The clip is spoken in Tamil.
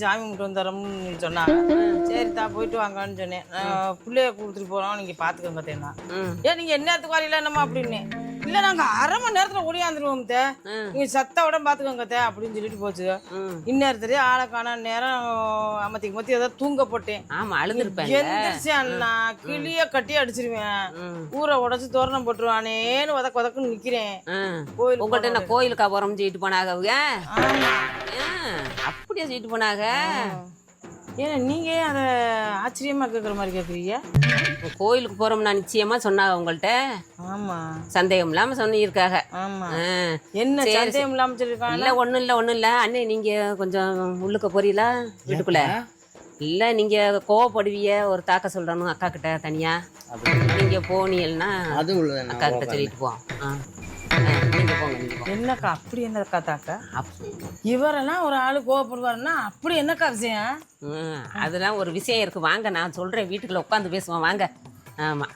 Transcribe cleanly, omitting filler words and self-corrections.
சாமி கும்பிட்டு வந்துடுறோம்னு சொன்னாங்க. சரிதா போயிட்டு வாங்கன்னு சொன்னேன். பிள்ளைய கொடுத்துட்டு போகிறோம், நீங்கள் பார்த்துக்கோங்க தேனா. ஏன் நீங்கள் என்ன நேரத்துக்கு வரீங்களா என்னம்மா அப்படின்னு. இல்லை நாங்கள் அரை மணி நேரத்தில் ஓடியாந்துருவோம் தே, நீங்கள் சத்தோட பார்த்துக்கோங்க தே அப்படின்னு சொல்லிட்டு போச்சு. இந்நேரத்துலேயே ஆளை காண நேரம் மத்தி ஏதாவது தூங்க போட்டேன். ஆமா அழுதுருப்பேன். எந்திரிச்சு அண்ணா கிளிய கட்டி அடிச்சிருவேன், ஊரை உடச்சி தோரணம் போட்டுருவானேன்னு உதக்குன்னு நிற்கிறேன். உங்கள்கிட்ட என்ன கோயிலுக்கா போறோம்னு சொல்லிட்டு போனாங்க அவங்க? ஆமா அப்படியே சொல்லிட்டு போனாங்க. ஏன்னா நீங்க அதை ஆச்சரியமா கேட்குற மாதிரி கேட்குறீங்க. கோயிலுக்கு போறோம்னா நிச்சயமா சொன்னாங்க உங்கள்கிட்ட? ஆமா சந்தேகம் இல்லாம சொன்னிருக்காங்க. ஆமா என்ன சந்தேகம் இல்லாம சொல்லிருக்காங்க? இல்ல ஒண்ணும் இல்ல அண்ணே, நீங்க கொஞ்சம் உள்ளுக்க போறீங்களா வீட்டுக்குள்ள? இல்ல நீங்க கோவப்படுவிய, ஒரு தாக்க சொல்றணும் அக்கா கிட்ட தனியா. நீங்க போனீங்கன்னா அக்கா கிட்ட சொல்லிட்டு போவோம். நீங்க போங்க. என்னக்கா அப்படி என்னக்கா தாக்க? இவரெல்லாம் ஒரு ஆளு கோவப்படுவாருன்னா அப்படி என்னக்கா விஷயம்? அதெல்லாம் ஒரு விஷயம் இருக்கு, வாங்க நான் சொல்றேன், வீட்டுக்குள்ள உட்காந்து பேசுவோம் வாங்க. ஆமா